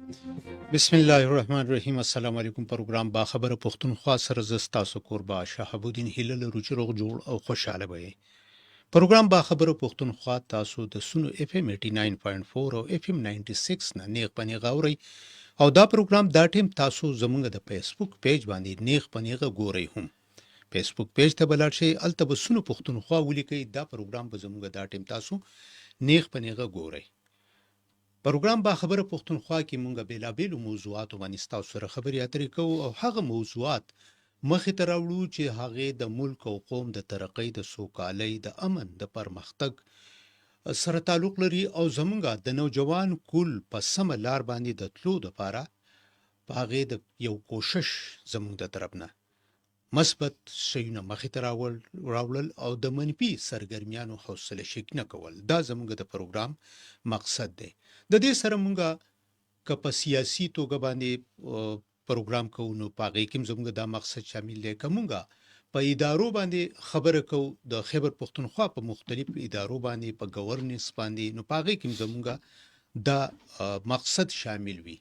بسم الله الرحمن الرحیم. السلام علیکم. پروګرام با خبره پښتونخوا سره ز تاسو قربا شهابالدین هلال روچ روغ جوړ او خوشاله وي. پروګرام با خبره پښتونخوا تاسو د سونو اف ام 89.4 او اف ام 96 نه نیغ پنی غوري او دا پروګرام دا ټیم تاسو زموږ د فیسبوک پیج باندې نیغ پنیغه ګوري هم. فیسبوک پیج ته بلل شي الته بسونو پښتونخوا ولیکي. دا پروګرام به زموږ دا ټیم تاسو نیغ پنیغه ګوري. پروګرام با خبره پښتونخوا کې مونږه بیلابېلو موضوعاتو باندې ستاسو سره خبرې اترې کوو او هغه موضوعات مخې ته راوړو چې هغې د ملک او قوم د ترقۍ، د سوکالۍ، د امن، د پرمختګ سره تعلق لري او زمونږه د نوجوان کول په سمه لار باندې د تلو دپاره په هغې د یو کوشش زمونږ د طرف نه مثبت شیونه مخې ته راوړل او د منفي سرګرمیانو حوصله شک نه کول. دا زموږ د پروګرام مقصد دی. د دې سره مونږه که په سیاسي توګه باندې پروګرام کوو نو په هغې کې هم زموږ دا مقصد شامل دی. که مونږه په ادارو باندې خبره کوو د خیبر پښتونخوا په مختلف ادارو باندې په گورننس باندې نو په هغې کې هم زموږه دا مقصد شامل وي.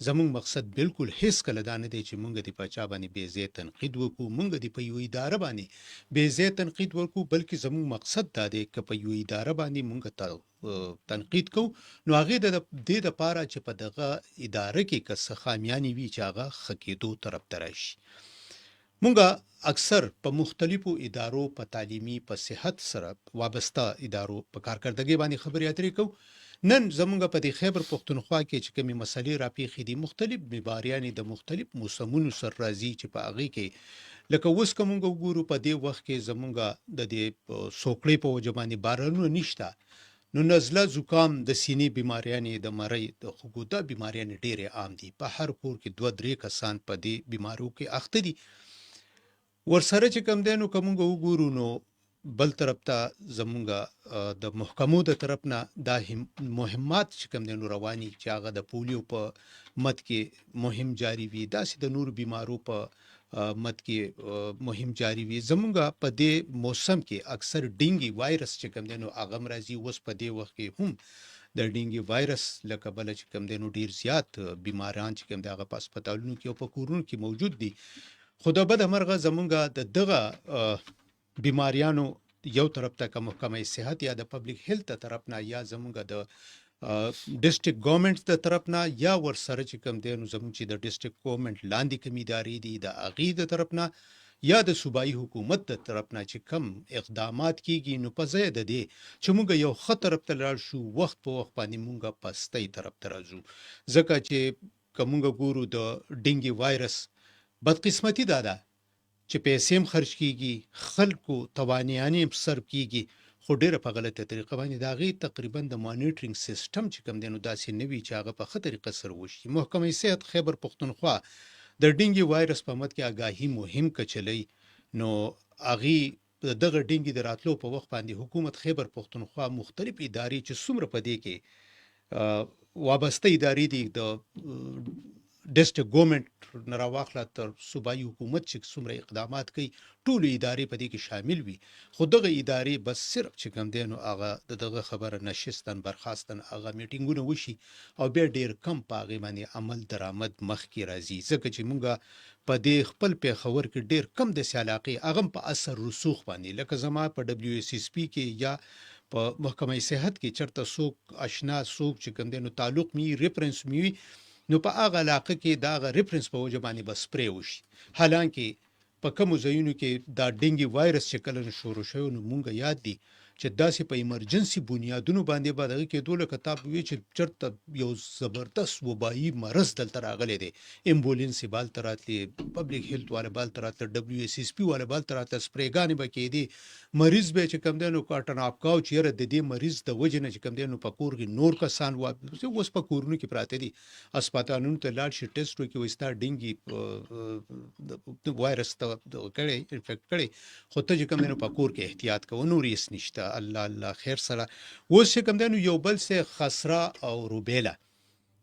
زمونږ مقصد بالکل هیڅ کله دا نه دی چې مونږ د پاچا باندې بې ځای تنقید وکړو، مونږ د په یو اداره باندې بې ځای تنقید وکړو، بلکې زمونږ مقصد دا دی که په یو اداره باندې مونږ تنقید کوو نو هغې د دې دپاره چې په دغه اداره کې که څه خامیانې وي چې هغه ښه کېدو طرف ته راشي. مونږه اکثر په مختلفو ادارو په تعلیمي، په صحت سره وابسته ادارو په کارکردګۍ باندې خبرې اترې کوو. نن زمونږ په دې خیبر پښتونخوا کې چې کومې مسلې راپېښې دي، مختلف بیماریانې د مختلف موسمونو سره راځي چې په هغې کې لکه اوس که مونږ وګورو په دې وخت کې زمونږ د دې سوکړې په وجه باندې بارانونه نشته، نو نزله، زکام، د سینې بیماریانې، د مرۍ، د خوږو دا بیماریانې ډېرې عام دي. په هر کور کې 2-3 کسان په دې بیماریو کې اخته دي. ورسره چې کم دی نو که مونږ وګورو نو بل طرف ته زمونږه د محکمو د طرف نه دا مهمات چې کم دی نو رواني چې هغه د پولیو په مد کې مهم جاری وي، داسې د نورو بیمارو په مد کې مهم جاری وي. زمونږه په دې موسم کې اکثر ډینګي وایرس چې کم دی نو هغه هم راځي. اوس په دې وخت کې هم د ډینګي وایرس له کبله چې کم دی نو ډېر زیات بیماران چې کم دی هغه په هسپتالونو کې او په کورونو کې موجود دي. خو د بده مرغه زمونږه د دغه بیماریانو یو طرف ته که محکمه صحت یا د پبلک هیلث طرف نه یا زمونږه د ډسټریکټ ګورنمنټ د طرف نه یا ورسره چې کوم دی نو زمونږ چې د ډسټریکټ ګورنمنټ لاندې کوم ادارې دي د هغې د طرف نه یا د صوبایي حکومت د طرف نه چې کم اقدامات کیږي نو په ځای د دې چې مونږ یو ښه طرف ته لاړ شو، وخت په وخت باندې مونږ پستۍ طرف ته راځو. ځکه چې که مونږ ګورو د ډینګي وایرس بدقسمتي دا ده چې پیسې هم خرج کیږي، خلکو توانایانې هم صرف کیږي، خو ډېره په غلطه طریقه باندې د هغې تقریبا د مانیټرینګ سیسټم چې کوم دی نو داسې نه وي چې هغه په ښه طریقه سره وشي. محکمه صحت خیبر پښتونخوا د ډینګي وایرس په مد کې آګاهي مهم کچلی نو هغې دغه ډینګي د راتلو په وخت باندې حکومت خیبر پښتونخوا مختلف ادارې چې څومره په دې کې وابسته ادارې دي د ډسټریکټ ګورنمنټ نه راواخله تر صوبایي حکومت چې څومره اقدامات کوي ټولو ادارې په دې کې شامل وي. خو دغه ادارې بس صرف چې کوم دی نو هغه د دغه خبره نشستن برخاستن هغه میټینګونه وشي او بیا ډېر کم په هغې باندې عمل درآمد مخکې راځي. ځکه چې مونږه په دې خپل پیښور کې ډېر کم داسې علاقې هغه هم په اثر رسوخ باندې لکه زما په WSSP کې یا په محکمه صحت کې چېرته څوک اشنا څوک چې کوم دی نو تعلق مې ریفرنس مې وي نو په هغه علاقه کې د هغه ریفرنس په وجه باندې به سپری وشي. حالانکه په کومو ځایونو کې دا ډینګي وایرس چې کله شروع شوی نو مونږ یاد دي چې داسې په ایمرجنسي بنیادونو باندې به دغه کېدو لکه تا وی چې چېرته یو زبردست وبایي مرض دلته راغلی دی، امبولینس یې بالته راتلې، پبلک هیلث والا بالته راتله، WSSP والا بالته راتله، سپریګانې به کېدې، مریض به چې کوم دی نو کاټن اپکاو چې یاره د دې مریض د وجې نه چې کوم دی نو په کور کې نور کسان اوس په کورونو کې پراته دي، هسپتالونو ته لاړ شي ټیسټ وکړي وایي ستا ډینګي وایرس ته کړی انفیکټ کړی، خو ته چې کوم دی نو په کور کې احتیاط کوه، نور هېڅ نشته. الله الله خیر سره. اوس چې کوم دی نو یو بل څه خسره او روبیله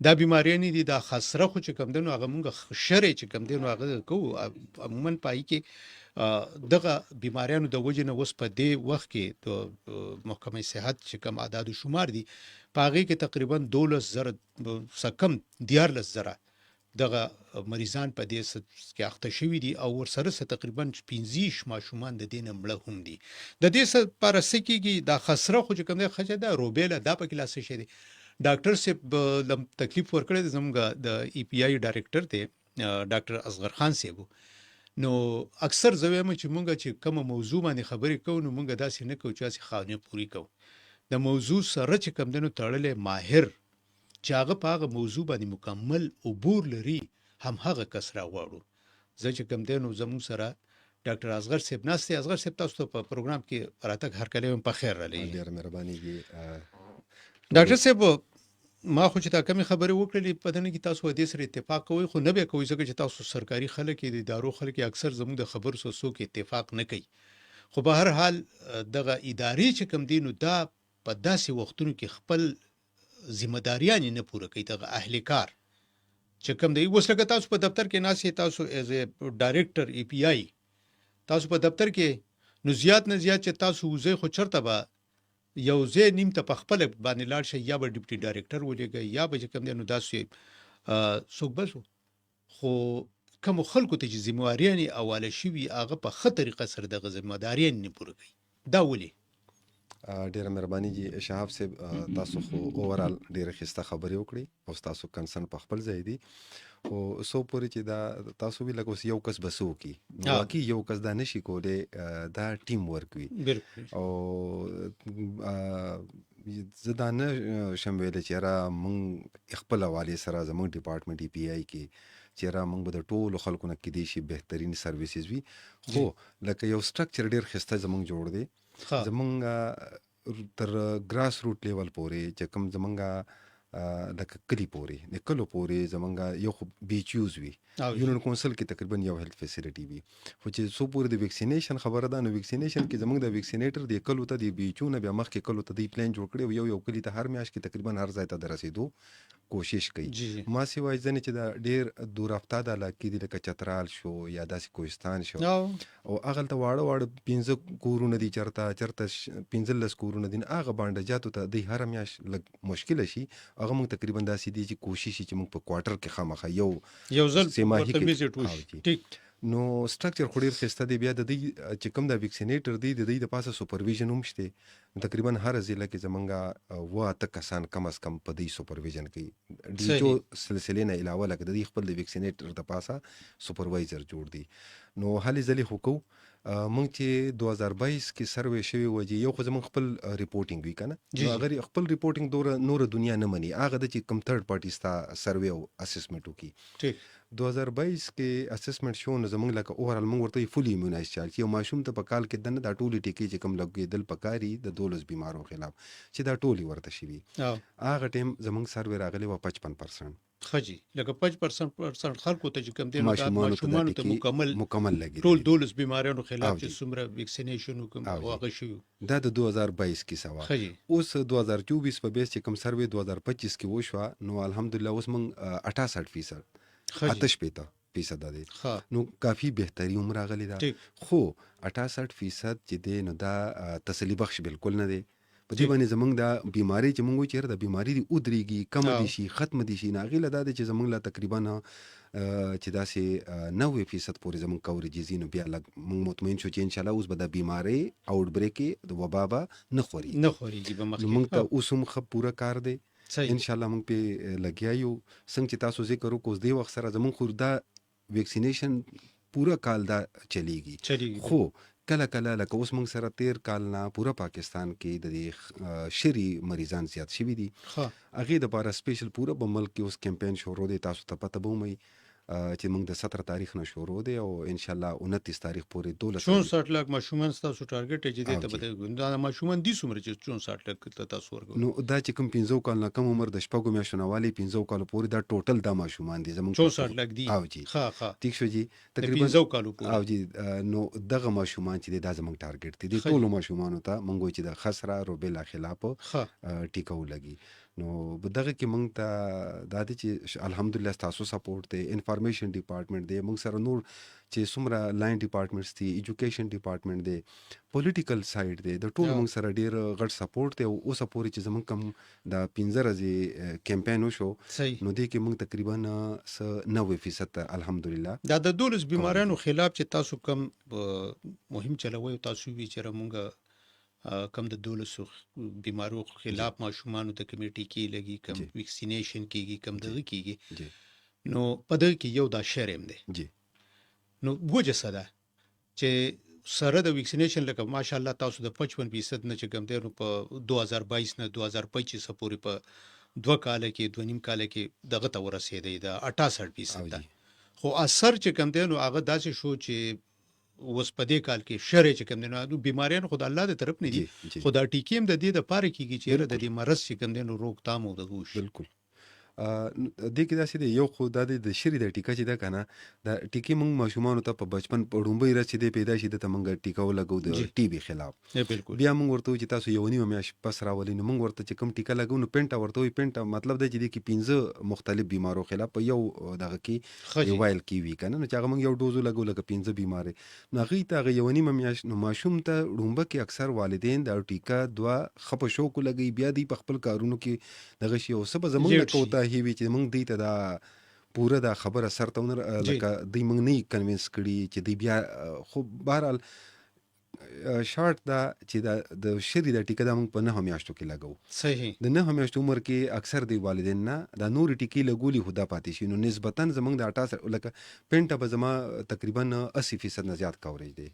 دا بیماریانې دي. دا خسره خو چې کوم دی نو هغه مونږ شرې چې کوم دی نو هغه کوو عموما په هغې کې دغه بیماریانو د وجې نه اوس په دې وخت کې د محکمه صحت چې کوم اعداد و شمار دي په هغې کې تقریبا 12,000 سکم 14,000 دغه مریضان په دې کې اخته شوي دي او ورسره تقریبا 15 ماشومان د دې نه مړه هم دي. د دې لپاره څه کېږي؟ دا خسره خو چې کوم دی ښځه ده روبیله دا پکې لا څه شی دی. ډاکټر صاحب لم تکلیف ورکړی دی زموږ د ای پی آی ډایرکټر دی ډاکټر اصغر خان صاحب. نو اکثر زه وایم چې مونږ چې کومه موضوع باندې خبرې کوو نو مونږ داسې نه کوو چې داسې خانې پورې کوو. د موضوع سره چې کوم دی نو تړلی ماهر چې هغه په هغه موضوع باندې مکمل عبور لري هم هغه کس راغواړو. زه چې کوم دی نو زموږ سره ډاکټر اصغر صاحب ناست دی. اصغر صاحب تاسو ته په پروګرام کې راتګ هرکلی ویم، په خیر راغلی. ډېره مهرباني ډاکټر صاحب ما خو چې تا کمې خبرې وکړلې په دنه کې تاسو دې سره اتفاق کوئ خو نه به کوئ ځکه چې تاسو سرکاري خلک یې د ادارو خلک یې اکثر زموږ د خبرو سره څوک اتفاق نه کوي. خو به هر حال دغه ادارې چې کوم دي نو دا په داسې وختونو کې خپل ذمہداریان نه پوره کوي. دغه اهل کار چې کوم دی اوس لکه تاسو په دفتر کې ناسې تاسو ایز ا ډایرکټر ای پی آی تاسو په دفتر کې نو زیات نه زیات چې تاسو وځي خو چرته به یو ځای نیم ته په خپل باندې لاړ شي یا به ډیپټي ډایرکټر ولېږي یا به چې کوم دی نو داسې څوک بل شو. خو کوم خلکو ته چې ذمہواریان حواله شوي هغه په ښه طریقه سره دغه ذمہداریان نه پوره کوي. دا ولې؟ ډېره مهرباني جي شهاب صاحب تاسو خو اوورال ډېره ښایسته خبرې وکړې او تاسو کنسرن په خپل ځای دی خو څو پورې چې دا تاسو وی لکه اوس یو کس بس وکړي نو واقعي یو کس دا نشي کولی دا ټیم ورک وي او زه دا نه شم ویلی چې یاره موږ خپل حوالې سره زموږ ډپارټمنټ ای پی آی کې چې یاره موږ به د ټولو خلکو نه کیدای شي بهترین سرویسز وي خو لکه یو سټرکچر ډېر ښایسته زموږ جوړ دی زمونږ تر ګراس روټ لیول پورې چې کوم زمونږ لکه کلی پورې د کلو پورې زمونږ یو خو بیچ یوز وي یونین کونسل کې تقریبا یو هیلث فیسیلیټي وي خو چې څو پورې د ویکسینیشن خبره ده نو ویکسینیشن کې زمونږ د ویکسینیټر د کلو ته د بیچونه بیا مخکې کلو ته د پلان جوړ کړی یو کلی ته هر میاشت کې تقریبا هر ځای ته د رسیدو کوشش کوي. ما سیوای ځنې چې دا ډېر دور افتاده علاقې دي لکه چترال شو یا داسې کوهستان شو او هغلته واړه 15 کورونه دي چرته 15 کورونه دي هغه بانډه جاتو ته د هر میاشت لږ مشکله شي هغه موږ تقریبا داسې دي چې کوشش چې موږ په کوارټر کې خامخا یو ځل ورته ویزټ وشي. ټیک نو سټرکچر خو ډېر ښایسته دی. بیا د دې چې کوم د ویکسینیټر دی د دې د پاسه سوپرویژن هم شته تقریبا هر ضلع کې زمونږ اته کسان کم از کم په دې سوپرویژن کوي ډي جو سلسلې نه علاوه لکه د دې خپل د ویکسینیټر د پاسه سوپروایزر جوړ دی. نو هلې ځلې خو کوو مونږ چې 2022 کې سروې شوی و چې یو خو زمونږ خپل ریپورټینګ وي که نه نو اگر خپل ریپورټینګ نور دنیا نه مني هغه د چې کوم تھرډ پارټي ستا سروې او اسسمنټ وکړي. 2022 کې اسسمنټ شو نو زمونږ لکه اوورال مونږ ورته فولي ایمونایز چارج چې یو ماشوم ته په کال کې دنه دا ټولې ټیکې چې کوم لګېدل پکاري د 12 بیمارو خلاف چې دا ټولې ورته شوي هغه ټیم زمونږ سروې راغلی و 55% خجي لکه 5% خلکو ته چې کوم دي ماشومان ته مکمل لګي ټول 12 بیماریانو خلاف چې څومره ویکسینیشن وکم واغه شو دا د 2022 کې سوا اوس 2024 په بیس چې کوم سروې 2025 کې وشو نو الحمدلله اوس مونږ 68% آتش پیسه ده نو کافی بهتري عمر غلی ده خو 68% چې دی نو دا تسلی بخش بالکل نه دی. په دې باندې زمونږ د بیماری چې مونږ چیرې د بیماری دی ودرېږي کم دي شي ختم دي شي ناغیله دا چې زمونږ لا تقریبا چې داسې 90% پورې زمونږ کوریجز نو بیا مونږ مطمئن شو چې ان شاء الله اوس به د بیماری آوټ بریک د وبا به نه خوريږي به مخکې مونږ ته اوس هم خپ پورا کار دی ان شاء الله مونږ په لګیا یو څنګه چې تاسو ذکر وکړو د وخت سره زمونږ خور دا ویکسینیشن پورا کال دا چلیږي خو کله لکه اوس موږ سره 13 کال نه پورا پاکستان کې د شری مریضان زیات شوي دي هغې دپاره سپیشل پورا په ملک کې اوس کمپین شروع دی. تاسو ته پته به ومئ چې موږ د 17 تاریخ نه شروع دی او ان شاء الله 29 تاریخ پورې 64 لک ماشومان تاسو ټارګټ چې دی ته بده دا ماشومان دي څومره چې 64 لک ته تاسو ورغو نو دا چې کوم 15 کال نه کم عمر د شپږو میاشتو نه والی 15 کال پورې دا ټوټل دا ماشومان دي زموږ 64 لک دي او جی ها ټیک شو جی تقریبا 15 کال پورې او جی نو دغه ماشومان چې دا زموږ ټارګټ دي ټول ماشومان ته مونږ چې د خسره روبیلا خلاف ټیکو لګي نو دغه کې مونږ ته دا دی چې الحمدلله تاسو سپورټ دی، انفارمیشن ډپارټمنټ دی، مونږ سره نور چې څومره لاین ډپارټمنټس دي، ایجوکیشن ډپارټمنټ دی، پولیټیکل سایډ دی، د ټول مونږ سره ډیر غټ سپورټ دی. او اوس پورې چې زمونږ کم د 15 ورځې کمپاین وشو صحیح. نو دې کې مونږ تقریبا 90% الحمدلله دا د 12 بیماریانو خلاف چې تاسو کم مهم چلوي، تاسو وی چې مونږ کم د 12 بیمارو خلاف ماشومان ته کمیټي کې لګي، کم جی. ویکسینیشن کیږي، کم دغه کیږي. جی نو په دغه کې یو دا شرم دی. جی نو وجه څه ده چې سره د ویکسینیشن لکه ماشاءالله تاسو د 55% نه چې کم دی نو په 2022 نه 2025 پورې په 2 کال کې 2.5 کال کې دغه ته ورسېدی د 68% او ده. جی خو اثر چې کم دی نو هغه داسې شو چې اوس په دې کال کې شر چې کم دی نو بیماریان خو د الله د طرف نه دي، جی جی خو دا ټیکې هم د دې د پاره کیږي چې یاره د بالکل دې مرض چې کم دی نو روکتام او دغه وشي. بالکل دې کې داسې دی یو خو دا د شری د ټیکه چې ده کنه دا ټیکې مونږ ماشومان ته په بچپن په ډومبۍ ورځ چې دی پیدا شي د مونږ ټیکه ولګو د جی. ټي بي خلاف. بالکل. بیا مونږ ورته چې تاسو یو نیمه میاشت پس راولي نو مونږ ورته چې کوم ټیکه لګو نو پینټا ورته وي پینټا مطلب دی چې د کې 15 مختلف بیمارو خلاف په یو دغه کې خجی. یو وایل کې وی کنه نو چې هغه مونږ یو ډوزو لګو لکه 15 بیماری نو هغه ته یو نیمه میاشت نو ماشوم ته ډومبه کې اکثر والدین دا ټیکه دوا خپ شوق لګي بیا دی په خپل کارونو کې دغه شی او سبا زمونږ لیټ نه کوته هی وی چې مونږ دی ته دا پوره دا خبره سر ته ونر جی. لکه دی مونږ نه کنوینس کړي چې دی بیا خو بهرحال شارټ دا چې د شری د ټیکه د مونږ په 9 میاشتو کې لګو. صحیح. د 9 میاشتو عمر کې اکثر دی والدین نه دا نور ټیکې لګولي خدا پاتې شي نو نسبتا زمونږ د 68 لکه پینټه به زما تقریبا 80% نه زیات کوریج دی.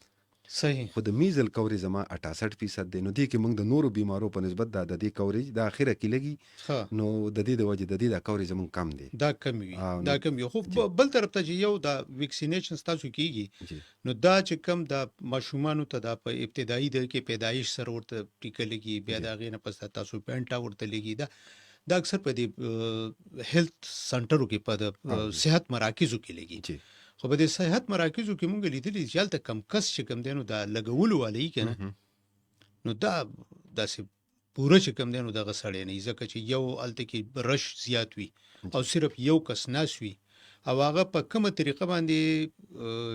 صحیح. خو د میزل کوریج زما 68% دی نو دی کې موږ د نورو بیمارو په نسبت د دې کوریج د اخره کې لګي ها نو د دې د وجه د دې د کوریج زموږ کم دی. دا کم وي، نو دا کم وي. خو جی. بل طرف ته چې یو دا ویکسینیشن تاسو کیږي جی نو دا چې کم د ماشومانو ته د په ابتدایي د کې پیدایش سره ورته ټیکه لګي، بیا جی. دا غینه پس تاسو پینټا ورته لګي. دا اکثر په دې هیلث سنټرو کې په د صحت مراکزو کې لګي. جی خو په دې صحت مراکزو کې مونږ لیدلې چې هلته کم کس چې کم دی نو دا لګولو والی کنه مهم. نو دا داسې پوره چې کم دی نو دغه سړی نه ځکه چې یو هلته کې رش زیات وي او صرف یو کس ناس وي او هغه په کومه طریقه باندې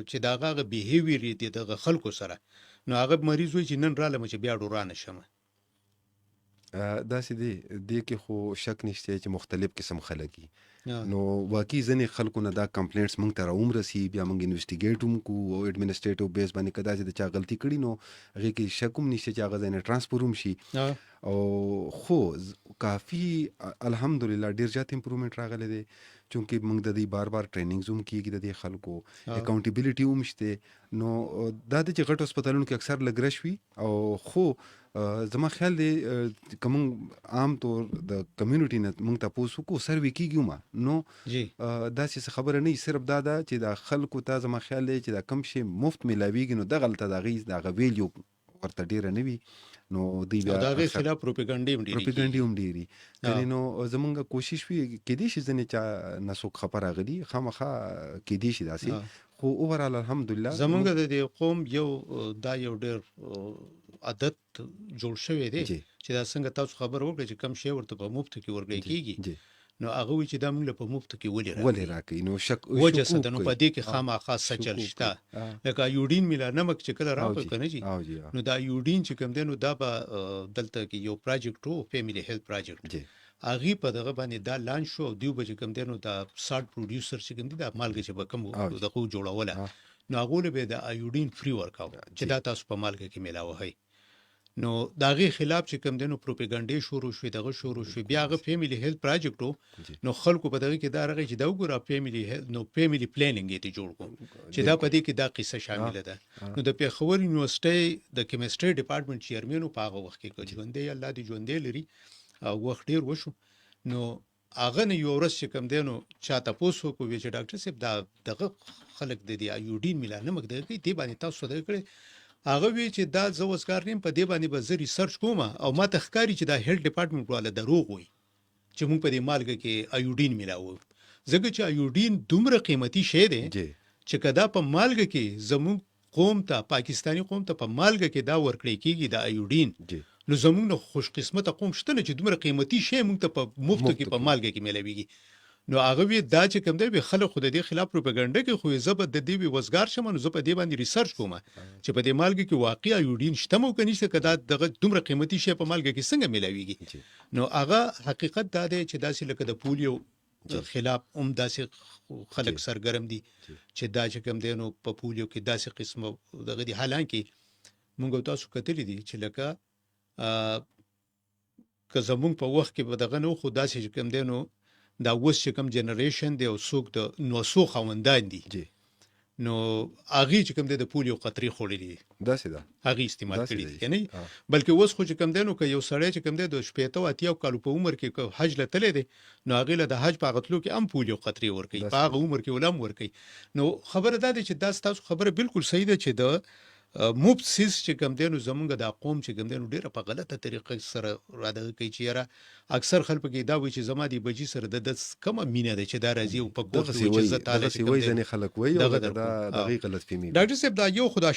چې دا هغه بیهیویر دی دغه خلکو سره نو هغه مریض وي چې نن رالم چې بیا ډورانه شم. داسې دی دې کې خو شک نشته چې مختلف قسم خلک دي یا. نو واقعي ځنې خلکو نه دا کمپلینټس مونږ ته راوم رسی بیا مونږ انویسټیګیټ هم کو او ایڈمنسټریټیو بیس باندې کدا چې د چا غلطي کړي نو هغه کې شک هم نشته چې هغه ځنې ټرانسفر هم شي یا. او خو کافی الحمدلله ډیر زیات امپروومنت راغلی دی چونکه موږ د دې بار بار ټریننګز هم کیږي د دې خلکو اکاونټیبিলিټي هم شته نو دا د چې غټ هسپتالونو کې اکثر لګرش وي او خو زما خیال دی کوم عام طور د کمیونټي نه موږ تاسو کو سروي کیږي ما نو جی. دا څه خبره نه صرف دا چې د خلکو ته زما خیال دی چې دا کم شي مفت ملاويږي نو د غلطه د غیز د غویلیو ورته ډیر نه وي نو دی بیا دا غي خلاف پروپاګاندا هم ډیری پروپاګاندا هم ډیری یعنی نو زمونږ کوشش وی کې دي چې ځنې چا نسوک خبره غلي خامخا کې دي چې داسي خو اوورال الحمدلله زمونږ د دې قوم یو دا یو ډیر عادت جوړ شوی دی جی چې دا څنګه تاسو خبر وکړئ چې کم شی ورته په مفت کې ورګی جی کیږي جی نو هغه وی چې دا موږ له په مفت کې ولې راکې نو شک وجه څه ده نو په دې کې خامخا سچل شته لکه یوډین میلا نمک چې کله راغی کنه جی او جی نو دا یوډین چې کوم دی نو دا به دلته کې یو پروجیکټ وو فیملی هیلث پروجیکټ جی اغي په دغه باندې دا لانچ شو دیو به کوم دی نو دا سالت پروډوسر چې کوم دی دا مالګه چې به کوم دغه جوړوله نو هغه له به د ایوډین فری ورکاو چې دا تاسو په مالګه کې ملاوه هي نو داغه خلاف چې کوم دنو پروپاګاندا شروع شوې دغه شروع شوې بیا غو فیملی هیلث پروجیکټ نو خلکو په دغه کې دا راغی چې دا وګوره فیملی هیلث نو فیملی پلانینګ ته جوړ کوم چې دا په دې کې دا قصه شامل ده نو د پیښور یونیورسيټي د کیمستري ډپارټمنټ چیرمن په هغه وخت کې ژوندې الله دې ژوندې لري او وخت ډیر وشو نو هغه نه یو ورځ چې کوم دنو چاته پوسو کو وی چې ډاکټر صاحب دا دغه خلک د دې ایوډین میلانمک دغه دی باندې تاسو دغه کړی هغه وی چې دا زوسکار نیم په دې باندې به زه ریسرچ کوم او ما تخکاری چې دا هیلث ډپارټمنټ والا دروغ وي چې موږ په دې مالګه کې ایوډین ملاوو ځکه چې ایوډین دومره قیمتي شی دی چې کدا په مالګه کې زموږ قوم ته پاکستانی قوم ته په مالګه کې دا ورکړی کیږي د ایوډین نو زمونږ نه خوش قسمته قوم شته نه چې دومره قیمتي شی مونږ ته په مفت کې په مالګه کې ملويږي. نو هغه وی دا چې کوم دی خلک خو د دې خلاف پروپاګاندا کې خو زبر د دې وزګار شمه نو زه په دې باندې ریسرچ کوم چې په دې مالګه کې واقعي ایوډین شته مو کني چې کدا دغه دومره قیمتي شی په مالګه کې څنګه ملويږي. نو هغه حقیقت دا دی چې داسې لکه د پولیو خلاف داسې خلک سرګرم دي چې دا چې کوم دی نو په پولیو کې داسې قسمه دغه دي. حالانکه مونږ تاسو کتلی دي چې لکه که زمونږ په وخت کې به دغه نو خو داسې کوم دی نو دا اوس چې کوم جنریشن دی او څوک د نوسو خوندان دي نو هغه چې کوم دی د پولیو قطري خوړلې داسې ده هغه استعمال کړي دي یعنی بلکې اوس خو چې کوم دی نو که یو سړی چې کوم دی د شپېته او اتیا کالو په عمر کې حج لته دی نو هغه له د حج په غتلو کې هم پولیو قطري ورکي په هغه عمر کې ولم ورکي. نو خبره ده چې دا تاسو خبره بالکل صحیح ده چې د مفت سیس چې کوم دی نو زمونږ د قوم چې کوم دی نو ډیره په غلطه طریقه سره را دغه کوي چې یاره اکثر خلک کې دا وایي چې زما دی بچی سره د کومه مینه ده چې دا راځي او په کوټه چې زه تعالی چې وایي ځنې خلک وایي دا دغه غلط فهمي. ډاکټر صاحب دا یو خدا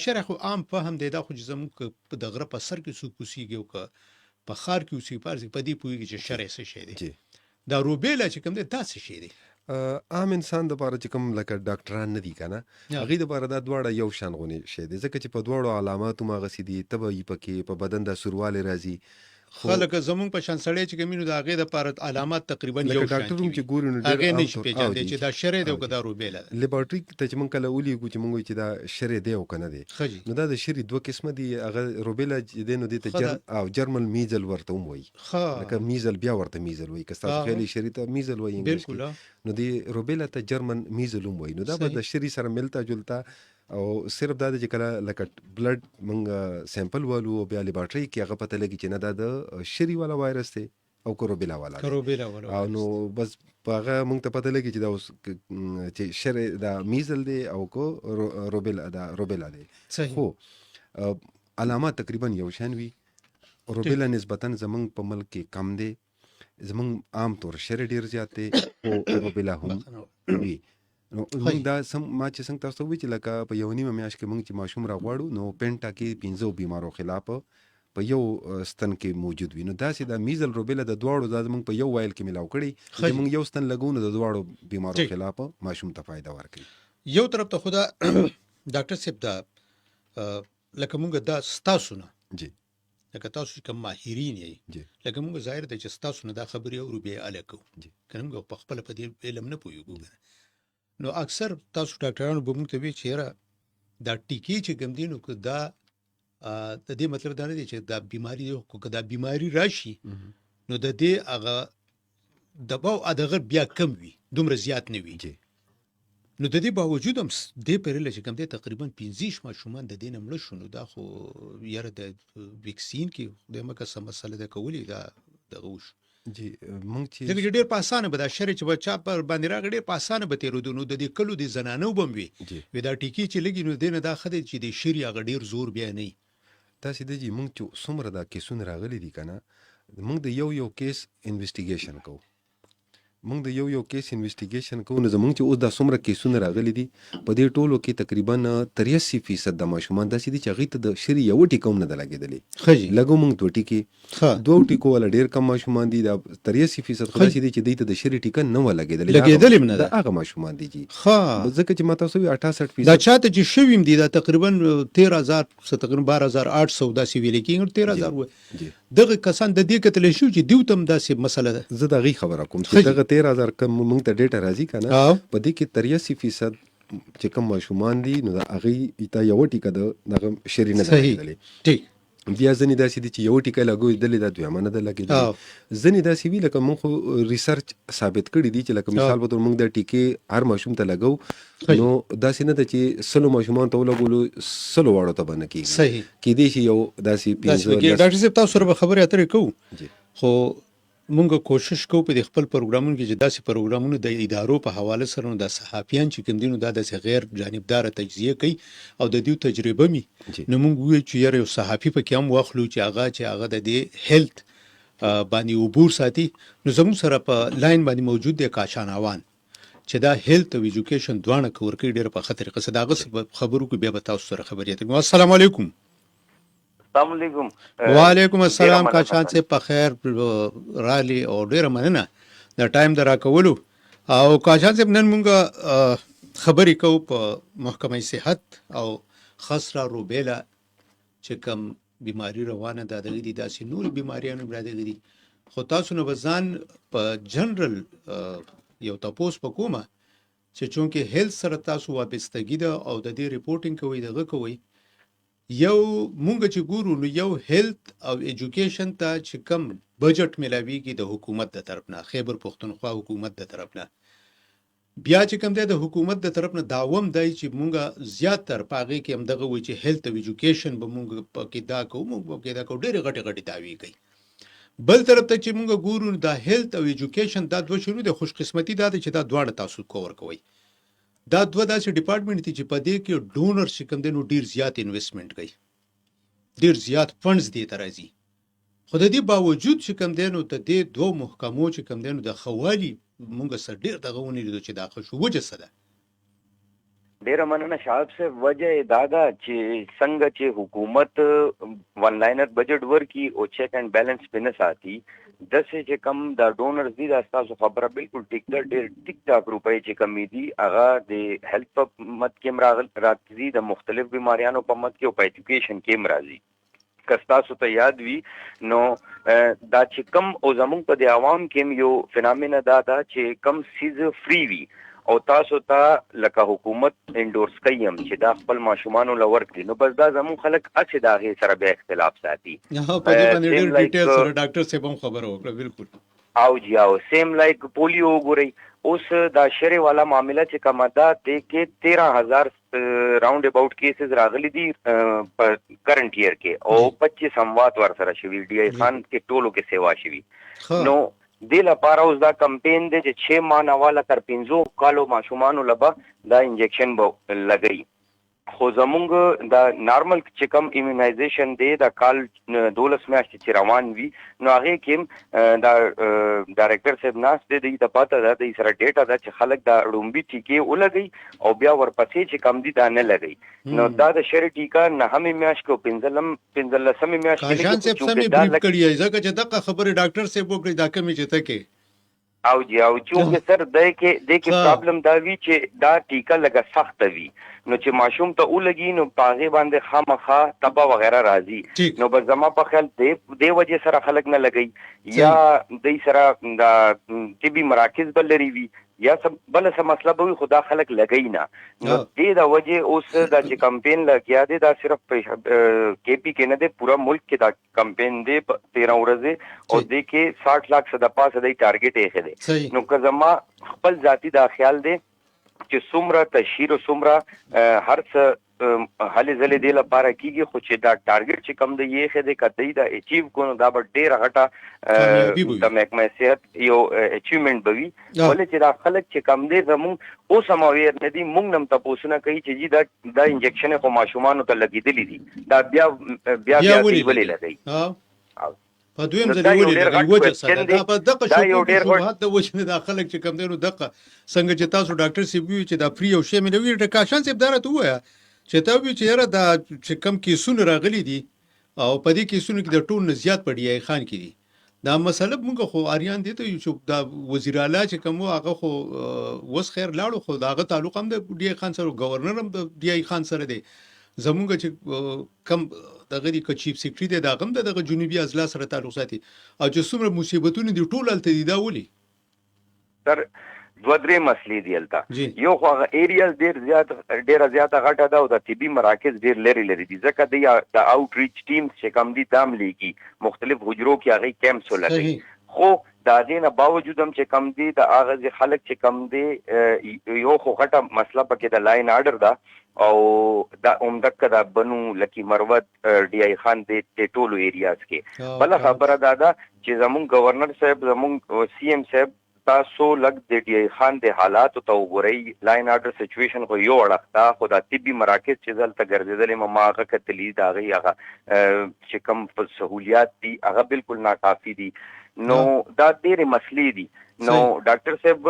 شرع خو عام فهم دی دا خو چې زموږ په دغه په سر کې سو کوسیږي او په خار کې اوسې پارځي په دې پويږي چې شرع څه شي دی. دا روبیلا چې کوم دی تاسو شي دی عام انسان د پاره چې کوم لکه ډاکټران نه دي کنه هغه د پاره دا دواړه یو شان غوني شي دي ځکه چې په دواړو علاماتو ما غسیدي تبه یې پکې په بدن د سرواله راځي خلک زمونږ په شان سړی چې کومینو د هغه د پاره علامات تقریبا یو شان ډاکټروم چې ګورو نو هغه نشي پیژندل چې دا شرع دی او که دا روبیلا ده. لیبارټری ته چې مونږ کله ولېږو چې مونږ چې دا شرع دی او کنه دی نو دا د شرع دوه قسمه دي هغه روبیلا چې دی نو د ته جرمن میزل ورته وایي لکه میزل بیا ورته میزل وایي که تاسو خیالي شرع ته میزل وایي انګلیسي نو دی روبیلا ته جرمن میزل وایي. نو دا به د شرع سره ملتا جلتا او صرف دا چې کله لکه بلډ مونږ سیمپل والو او بیا لیبارټری کې هغه پته لګي چې نه دا د شری والا وایرس دی او کروبیلا والا او نو بس هغه مونږ ته پته لګي چې دا اوس چې شری دا میزل دی او کو روبیلا دی. خو علامات تقریبا یو شان وي. روبیلا نسبتا زمونږ په ملک کې کم دی زمونږ عام طور شری ډیر زیات دی او روبیلا هم وي. نو موږ دا سم ما چې څنګه تاسو وی چې لکه په یو نیمه میاشت کې موږ چې ماشوم را غواړو نو پینټا کې 15 بیمارو خلاف په یو ستن کې موجود وي. نو دا چې د میزل روبیلا د دواړو د موږ په یو وایل کې ملاو کړي چې موږ یو ستن لګو نو د دواړو بیمارو خلاف ماشوم ته فائدہ ورکړي. یو طرف ته خدا ډاکټر صاحب دا لکه موږ دا ستاسو نه جی لکه تاسو کوم ماهرین یې لکه موږ ظاهر د چې تاسو نه دا خبري او روبیلا الکو کنه په خپل په دې علم نه پویګو. نو اکثر تاسو ډاکټرانو به موږ ته وی چیرې دا ټیکی چې کوم دي نو دا د دې مطلب دا نه دی چې دا بیماری یو که دا بیماری راشي نو د دې هغه دباو ادغه بیا کم وي دومره زیات نه وي. نو د دې باوجود هم دې پرله چې کوم دي تقریبا 15 ماشومان د دې نمړ شو. نو دا خو یاره د ویکسین کې د مکه سم مسله ده کولی دا دغه وش جی مونږ چې دغه ډېر په اسانه به دا شری چې بچا پر باندې راغ ډېر په اسانه به تیرودو نو د دې کلو د زنانو بم وي دا ټیکی چې لګي نو دینه دا خدای چې د شری هغه ډېر زور بیا نه تاسو د جی مونږ چې څومره دا کیسونه راغلي دي کنه مونږ د یو کیس انویسټیګیشن کوو مونږ د یو کیس انویسټیګیشن کوو نو زمونږ چې اوس دا څومره کیسونه راغلي دي په دې ټولو کې تقریبا 83% د ماشومان داسې دي چې هغه ته د شری یو ټیکو نه د لګیدلې لګو مونږ دوه ټیکي دوه ټیکو ولا ډیر کم ماشومان دي دا 83% خلاص دي چې د شری ټیکه نه لګیدلې نه هغه ماشومان دي جی ځکه چې ماته سوي 68% دا چاته چې شویم دي دا تقریبا 13000 تقریبا 12800 داسې ویل کېږي 13000 دغه کسان د دې کتل شو چې دیو تم داسې مسله ده. زه دغه خبره کوم چې دغه 13000 کم مونږ ته ډیټا راځي کنه په دې کې 83% چې کوم ماشومان دي نو دا هغه ته یو ټیکه دغه شری نه لګیدلې بیا ځنې داسې دي چې یو ټیکه لګوي دا دویمه نه ده لګېدلې ځنې داسې وي لکه مونږ خو ریسرچ ثابت کړي دي چې لکه مثال په توګه مونږ د ټیکې هر ماشوم ته لګو نو داسې نه ده چې 100 ماشومان ته ولګولو 100 واړو ته به نه کېږي کېدای شي یو داسې 15 ډاکټر صاحب تاسو سره خبرې اترې کوو خو مونږ کوشش کوو په خپل پروګرامونو کې چې داسې پروګرامونو د ادارو په حواله سره نو د صحافیان چې کوم دي نو دا د غیر جانبدار تجزیه کوي او د دې تجربه می نو مونږ وی چې یو صحافي په کې هم واخلو چې هغه د دې هیلث باندې عبور ساتي. نو زموږ سره په لاین باندې موجود دی کاشان اوان چې دا هیلث او ایجوکیشن دواړه کور کوي ډېر په خطر قصه دا خبرو کې بیا به تاسو سره خبرې اترې. السلام علیکم. السلام علیکم. وعلیکم السلام ډیره کاشان مننه. صاحب په خیر رالی او ډیره مننه د ټایم د راکولو او کاشان صاحب نن مونږه خبرې کوو په محکمه صحت او خسرا روبیلا چې کوم بیماری روانه ده دغه دي داسې نور بیماریانو برادر دي خو تاسو نو بزان په جنرال یو تاسو په کومه چې چونکه هیلث سره تاسو وابستګی ده او د دې ریپورټینګ کوي دغه کوي یو مونږ چې ګورو نو یو هیلث او ایجوکیشن ته چې کم بجټ ملاویږي د حکومت د طرف نه خیبر پختونخوا حکومت د طرف نه بیا چې کم دی د حکومت د طرف نه داوم دی چې مونږه زیاتر پاغه کې هم دغه وی چې هیلث او ایجوکیشن به مونږ پکې دا کوو مونږ پکې دا کوو ډېر غټي داوی کوي بل طرف ته چې مونږ ګورو د هیلث او ایجوکیشن دا دوه شنو د خوش قسمتي دا چې دا دواړه تاسو کور کوي دا دوه داسې ډپارټمنټ دي چې په دې کې ډونر چې کوم دی نو ډیر زیات انویسټمنټ کوي ډیر زیات فنډز دي ترازی خو د دې باوجود چې کوم دی نو ته دې دوه محکمو چې کوم دی نو د خوالي مونږ سره ډیر دغه ونی دي چې دا خو وجه څه ده ډیره مننه شعب صاحب. وجه دا ده چې څنګه چې حکومت ون لاینر بجټ ورکي او چیک اینڈ بیلنس په نه ساتي دسه چې کم دا ډونرز دي دا تاسو خبره بالکل ټیک ده. ډیر ټیک ټاک روپۍ چې کمی دي هغه د هیلث په مت کې راځي د مختلف بیماریانو په مت کې او په ایجوکیشن کې راځي. کستاسو ته یاد وي نو دا چې کم او زمونږ په د عوام کې یو فینامنا دا چې کم سیز فری وي او تاسو ته لکه حکومت انډورس کوي چې دا خپل ماشومان لور کړي نو بس دا زمون خلک اڅ دا غي سره به اختلاف ساتي. په دې باندې ډېر ډیټیل سره ډاکټر صاحب هم خبره وکړه بالکل او جی او سیم لایک پولیو ګوري اوس دا شری والا معاملہ چې کومه ده ته کې 13000 راوند اباوت کیسز راغلي دي په کرنٹ ایئر کې او 25 سموات ور سره شوی ډی ای خان کې ټولو کې سیوا شوی نو د لپاره اوس دا کمپین دی چې 6 ماه نه والا تر 15 کالو ماشومان لبا دا انجکشن به لګي خو زمونږ دا نارمل چې کم ایمونایزیشن دی دا کال 12 میاشتې چې روان وي نو هغه کې دا ډایریکټر صاحب ناس دی د پاته دا د سره ډیټا دا چې خلک دا رومبي ټیکې ولګي او بیا ورپسې چې کم دي دا نه لګي نو دا د شری ټیکا نه هم میاش کو 15 سم میاش کې کاشان صاحب سمې بریف کړی ځکه چې دغه خبره ډاکټر صاحب وکړي دا کمی چې تکي او جی او چې سر دای کې پرابلم دا وی چې دا ټیکا لګه سخت وي نو چې ماشوم ته ولګي نو پاغه باندې خامخا تبا وغیرہ راځي نو بس زما په خیال دی وجه سره خلک نه لګي یا د سره دا طبي مراکز بل لري وي یا بل څه مسله به خدا خلک لګي نه نو دې دا وجه اوس دا چې کمپین لګیا دی دا صرف کې پی کې نه دی پورا ملک کې دا کمپین دی 13 ورځې او دې کې 60 लाख صد پاسه دی ټارګټ یې خده نو که زما خپل ذاتی دا خیال دی چې څومره تشهیر او څومره هر څه حل زله دی لپاره کیږي خو چې دا ټارګټ چې کم دی یې خده کتای دا اچیو کو دا ډېر غټه د محکمه صحت یو اچیومنت بوي ولې چې دا خلک چې کم دی زمون او سماویر نه دي مونږ نم تاسو نه کوي چې دا انجکشن خو ماشومان ته لګیدلی دي دا بیا ولې لګي په دویم ځل ولې وجه سره دا په دغه شوبات د وښنه داخله چې کم دینو دغه څنګه چې تاسو ډاکټر سی وی چې دا فری او شی مې نوې ټکاشن سیب دارته وایا چې تا وی چې را دا چې کم کیسونه راغلي دي او په دې کیسونو کې د ټول نه زیات پړی خان کې دي دا مسله موږ خو اریان دي ته چې دا وزیر اعلی چې کوم هغه خو وس خیر لاړو خو داغه تعلق هم د ډی خان سره گورنر هم د ډی خان سره دی زمونږ چې کم دغه دی ک چیف سیکریټری دی داغه هم د جنوبي اضلاع سره تعلق ساتي او چې څومره مصیبتونه دي ټول الته دي دا ولي تر دوه درې مسلې دي الته یو خو هغه ایریاز ډېر زیات غټه ده او د طبي مراکز ډېر لري دي ځکه د اوټ ریچ ټیمز چې کم دي دام لګي مختلف حجرو کې هغه کیمپس ولګي خو دا دینه باوجود هم چې کم دي د اغاز خلک چې کم دي یو خو غټه مسله پکې د لاین آرډر ده او دا عمدک دا بنو لکی مروت ډی ای خان د ټولو ایریاز کې بل خبره دا چې زمون گورنر صاحب زمون سی ایم صاحب تاسو لګ د ډی ای خان د حالات ته وګورئ لاین آرډر سچويشن خو یو اړخته خو د طبي مراکز چې دلته ګرځیدل ماغه کتلی دا غي هغه چې کوم سہولیات دي هغه بالکل ناکافي دي نو دا ډېرې مسلې دي نو ډاکټر صاحب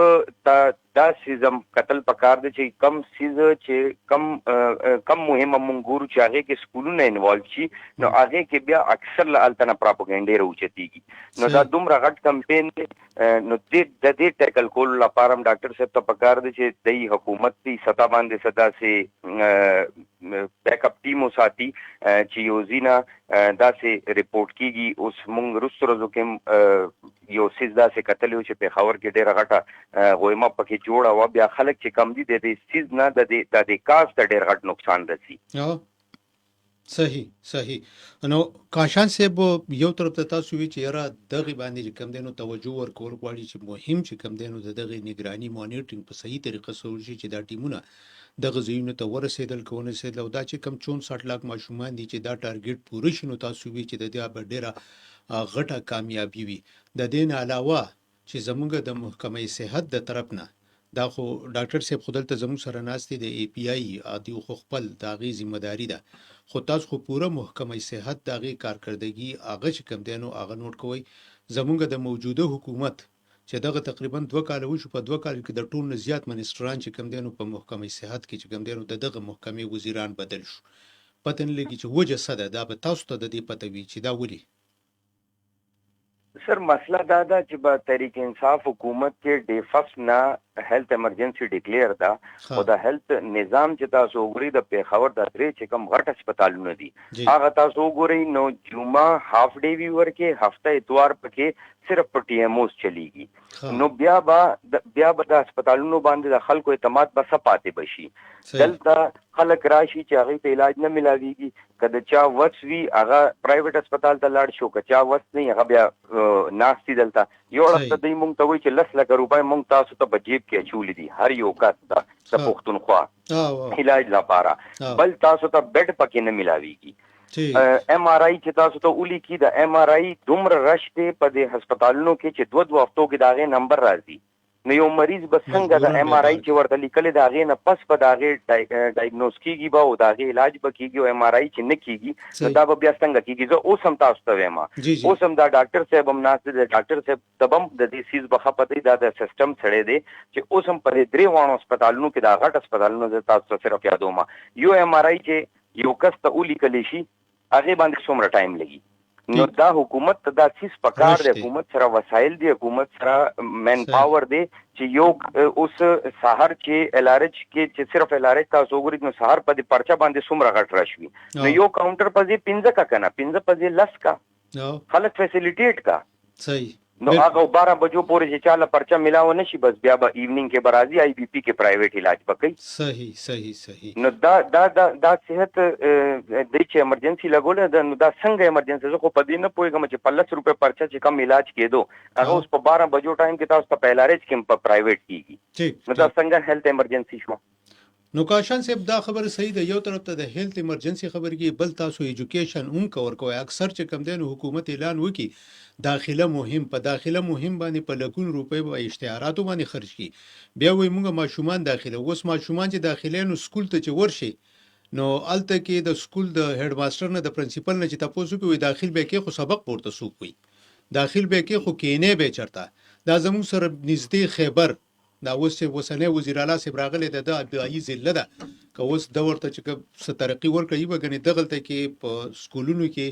دا سیزم قتل پکار دی چې کم سیز چې کم مهمه مونږ ګورو چې هغه کې سکولونه انوالو شي نو هغه کې بیا اکثر التنه پروپاګاندا راوچتيږي نو دا دومره غټ کمپین نو د دې ټیکل کول لپاره ډاکټر صاحب ته پکار دی چې د حکومت دی ستا باندې صدا سي بیک اپ ټیم وساتي چې یو زینا دا سي ریپورت کیږي اوس مونږ رستورزو کې یو سیز دا سي قتل چې په خبر کې ډیره غټه غویمه پکې جوړه و بیا خلک چې کم دي د دې سیز نه د دې کاست ډیر غټ نقصان رسي صحیح نو کاشان صاحب یو طرف ته تاسو وی چې را دغه باندې چې کم دینو توجه ورکول غواړي چې مهم چې کم دینو دغه نگرانی مانیټرینګ په صحیح طریقه سره شي چې دا ټیمونه دغه زینو ته ورسېدل کوونه سید او دا چې کم 64 लाख ماشومان دي چې دا ټارګټ پوره شنو تاسو وی چې د دې به ډیره غټه کامیابی وي د دین علاوه چې زمونږ د محکمې صحت د طرف نه دا خو ډاکټر صاحب خودل ته زموږ سره ناستې د ای پی آی عادي خو خپل داغي ذمہ داری ده خو تاسو خو پوره محکمې صحت داغي کارکردګي هغه چې کم دینو هغه نوٹ کوی زمونږ د موجوده حکومت چې دغه تقریبا 2 کال وشو په 2 کال کې د ټول نه زیات منسټران چې کم دینو په محکمې صحت کې چې کم دینو دغه محکمې وزیران بدل شو پته نه لګي چې وجه څه ده دا به تاسو ته د دې پته وی چې دا ولي سر مسله دا ده چې با تحریک انصاف حکومت کې ډی فاست نه هیلث ایمرجنسي ډیکلیئر دا او د هیلث نظام چې تاسو وګورئ د پیښور د درې چې کم غټ هسپتالونه دي هغه تاسو وګورئ نو جمعه هاف ډے وی ورکه هفته اتوار پکې صرف په ټي ام اوس چلیږي نو بیا به د هسپتالونو باندې د خلکو اعتماد به سپاتې بشي دلته خلک راشي چې هغه ته علاج نه ملاويږي کله چا وس وی هغه پرایویټ هسپتال ته لاړ شو کچا وس نه هغه بیا ناشتي دلته یو وخت د مونږ ته وی چې 10 لک روپۍ مونږ تاسو ته بجیب کې چولې دي هر یو کس د پښتونخوا علاج لپاره بل تاسو ته بیډ پکې نه ملاويږي ام آر آی چې تاسو ته ولي کی د ام آر آی دومره رشته په دې هسپتالونو کې چې 2 هفتو کې داغه نمبر راځي نو یو مریض به څنګه د ام آر آی چې ورته لیکل داغه نه پس په داغه ډایګنوز کیږي به او داغه علاج به کیږي او ام آر آی چې نه کیږي نو دا به بیا څنګه کیږي زه اوس هم تاسو ته وایم اوس هم دا ډاکټر صاحب هم ناست دی ډاکټر صاحب تبم د دې سیز بخه پته دا د سیستم سره دی چې اوس هم په درې وانو هسپتالونو کې دا غټ هسپتالونو د تاسو ته صرف یادوم یو ام آر آی چې یو کس ته ولي کلی شي هغه باندې څومره ټایم لګي نو دا حکومت ته دا چیز پکار دی حکومت سره وسایل دی حکومت سره مین پاور دی چې یو اوس سحر چې ال ار ایچ کې چې صرف ال ار ایچ تاسو وګورئ نو سحر په دې پرچا باندې څومره غټ راشي نو یو کاونټر په دې 15 کا کنه 15 په دې 10 کا خلک فیسیلیټیټ کا صحیح نو هغه 12 بجو پورې چې چاله پرچا ملاو نشي بس بیا به ایوننګ کې برازي آی بی پی کې پرایویټ علاج وکړي صحیح نو دا صحت د چې ایمرجنسي لګول نو دا څنګه ایمرجنسي زه خو په دې نه پوهیږم چې 15 روپے پرچا چې کم علاج کېدو هغه اوس په 12 بجو ټایم کې تاسو په پیلارج کې په پرایویټ کېږي نو دا څنګه هیلث ایمرجنسي شو نو کاشان صاحب دا خبر صحیح ده یو طرف ته د هیلث ایمرجنسي خبر کې بل تاسو ایجوکیشن هم کور کوي اکثر چې کم دین حکومت اعلان وکي داخله مهم باندې په لکون روپے په اشتهاراتو باندې خرج کی بیا وای موږ ماشومان داخله اوس ماشومان چې داخله نو سکول ته چې ورشي نو الته کې د سکول د هډ ماستر نه د پرنسپل نه چې تاسو کوی داخل به کې خو سبق پورته سوق وي داخل به کې خو کینه به چرته دا زموږ سره نږدې خیبر دا اوس وسنه وزیر اعلی صاحب راغلی د ابتدایي ضلع ده که اوس د ورته چې څه ترقی ورکړي وګني دغلته کې په سکولونو کې